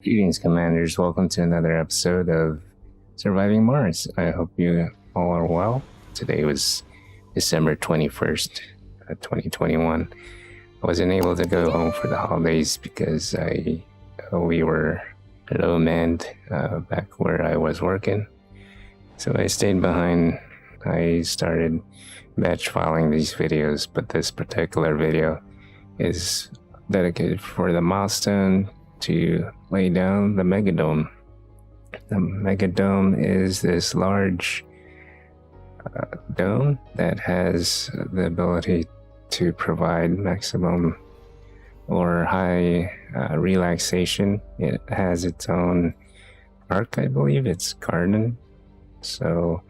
Greetings, Commanders. Welcome to another episode of Surviving Mars. I hope you all are well. Today was December 21st, 2021. I wasn't able to go home for the holidays because we were low manned back where I was working. So I stayed behind. I started batch filing these videos, but this particular video is dedicated for the milestone to lay down the Megadome. The Megadome is this large dome that has the ability to provide maximum or high relaxation. It has its own park, I believe. It's garden, so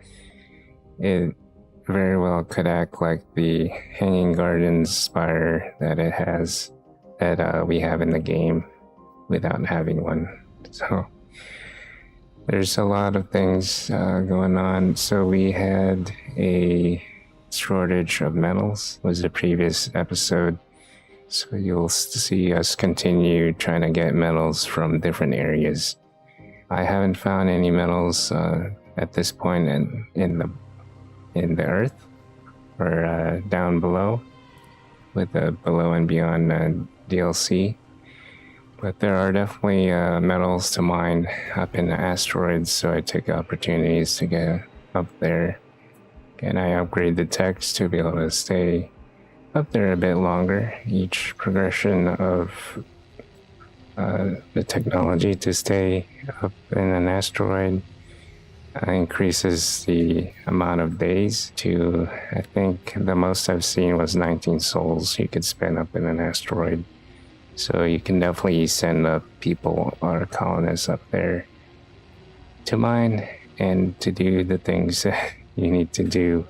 it very well could act like the Hanging Gardens spire that it has, that we have in the game, without having one. So there's a lot of things going on. So we had a shortage of metals, was the previous episode. So you'll see us continue trying to get metals from different areas. I haven't found any metals at this point in the earth or down below with the Below and Beyond DLC. But there are definitely metals to mine up in the asteroids, so I take opportunities to get up there. And I upgrade the techs to be able to stay up there a bit longer. Each progression of the technology to stay up in an asteroid increases the amount of days to, I think the most I've seen was 19 souls you could spend up in an asteroid. So you can definitely send up people or colonists up there to mine and to do the things that you need to do.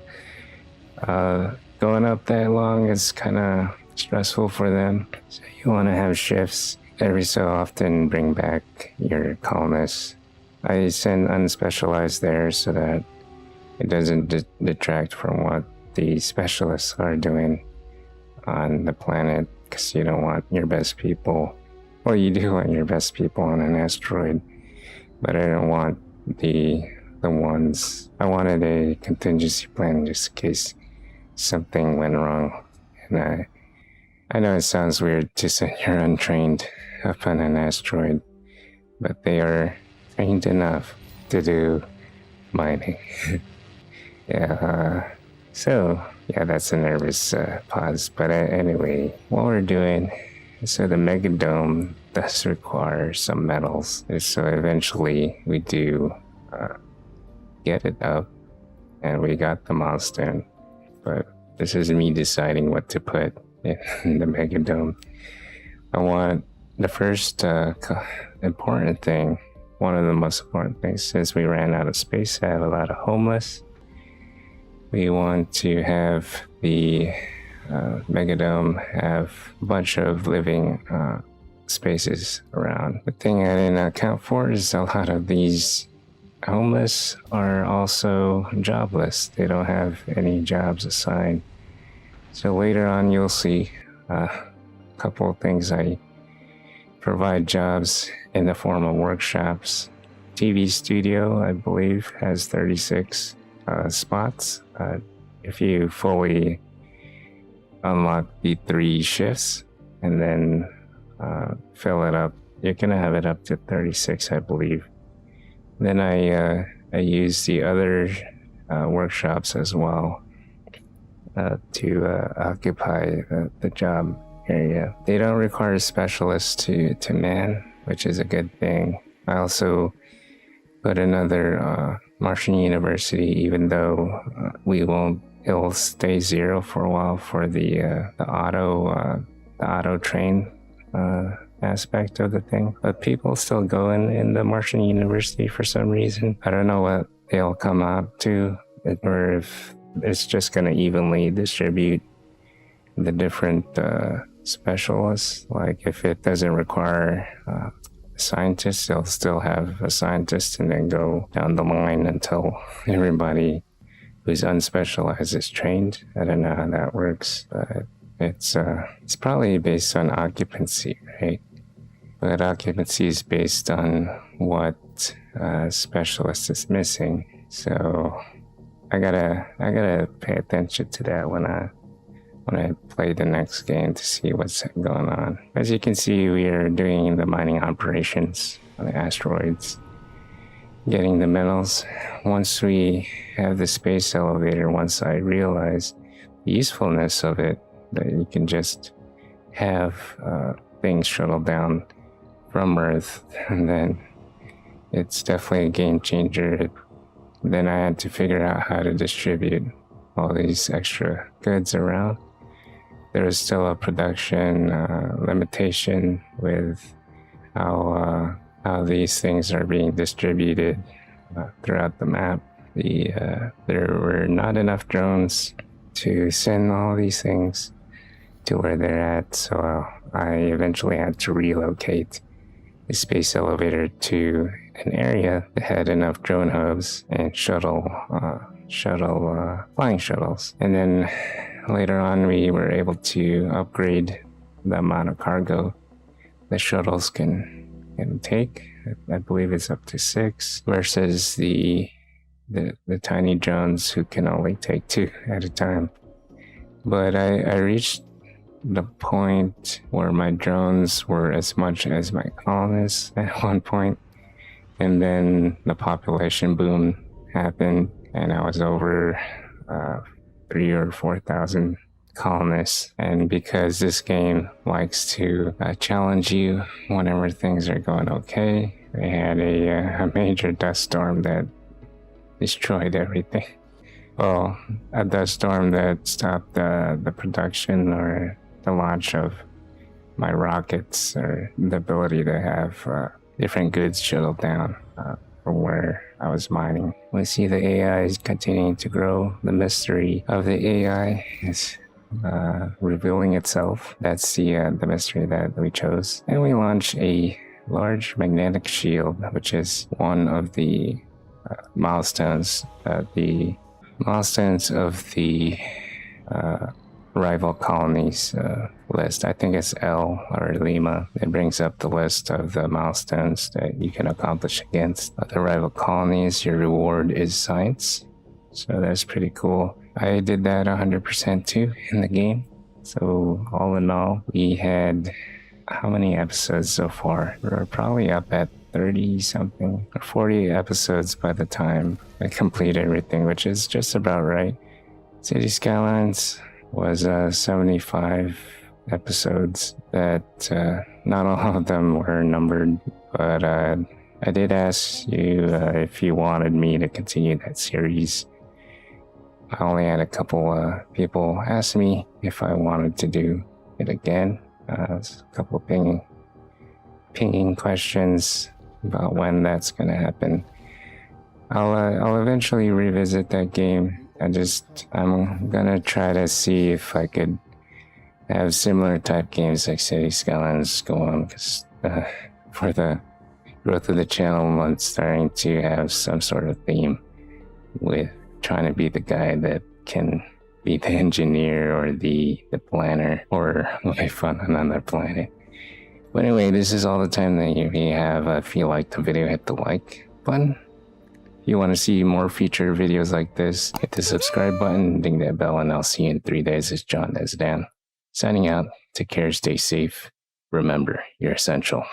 Going up that long is kind of stressful for them. So you want to have shifts every so often, bring back your colonists. I send unspecialized there so that it doesn't detract from what the specialists are doing on the planet. Because you don't want your best people, well, you do want your best people on an asteroid, but I don't want the ones. I wanted a contingency plan just in case something went wrong. And I know it sounds weird to send your untrained up on an asteroid, but they are trained enough to do mining. Yeah. So, yeah, that's a nervous pause. But anyway, what we're doing, so the Megadome does require some metals. So eventually we do get it up, and we got the milestone. But this is me deciding what to put in the Megadome. I want the first important thing, one of the most important things, since we ran out of space, I have a lot of homeless. We want to have the Megadome have a bunch of living spaces around. The thing I didn't account for is a lot of these homeless are also jobless. They don't have any jobs assigned. So later on you'll see a couple of things. I provide jobs in the form of workshops. TV studio, I believe, has 36 spots. If you fully unlock the 3 shifts and then fill it up, you're gonna have it up to 36, I believe. Then I use the other workshops as well to occupy the job area. They don't require specialists to man, which is a good thing. I also put another Martian University, even though it'll stay 0 for a while for the auto train aspect of the thing. But people still go in the Martian University for some reason. I don't know what they'll come out to, or if it's just going to evenly distribute the different specialists. Like if it doesn't require scientists, they'll still have a scientist and then go down the line until everybody who's unspecialized is trained. I don't know how that works, but it's probably based on occupancy, right? but occupancy is based on what specialist is missing. So I gotta pay attention to that when I play the next game to see what's going on. As you can see, we are doing the mining operations on the asteroids, getting the metals. Once we have the space elevator, once I realize the usefulness of it, that you can just have things shuttle down from Earth, and then it's definitely a game changer. Then I had to figure out how to distribute all these extra goods around. There is still a production limitation with how these things are being distributed throughout the map. There were not enough drones to send all these things to where they're at, so I eventually had to relocate the space elevator to an area that had enough drone hubs and flying shuttles. And then later on, we were able to upgrade the amount of cargo the shuttles can take. I believe it's up to 6 versus the tiny drones who can only take 2 at a time. But I reached the point where my drones were as much as my colonists at one point, and then the population boom happened, and I was over 3,000 or 4,000 colonists. And because this game likes to challenge you whenever things are going okay, they had a major dust storm that destroyed everything. Well, a dust storm that stopped the production or the launch of my rockets, or the ability to have different goods shuttle down from where I was mining. We see the AI is continuing to grow. The mystery of the AI is revealing itself. That's the mystery that we chose. And we launched a large magnetic shield, which is one of the milestones. The milestones of the rival colonies list. I think it's L or Lima. It brings up the list of the milestones that you can accomplish against the rival colonies. Your reward is science. So that's pretty cool. I did that 100% too in the game. So all in all, we had how many episodes so far? We're probably up at 30 something or 40 episodes by the time I complete everything, which is just about right. City Skylines was 75 episodes that not all of them were numbered, but I did ask you if you wanted me to continue that series. I only had a couple people ask me if I wanted to do it again. A couple of pinging questions about when that's going to happen. I'll eventually revisit that game. I'm gonna try to see if I could have similar type games like City Skylines go on, because for the growth of the channel, I'm starting to have some sort of theme with trying to be the guy that can be the engineer or the planner or life on another planet. But anyway, this is all the time that you have. If you liked the video, hit the like button. If you want to see more future videos like this, hit the subscribe button, ding that bell, and I'll see you in 3 days. It's John Nezodam signing out. Take care, stay safe. Remember, you're essential.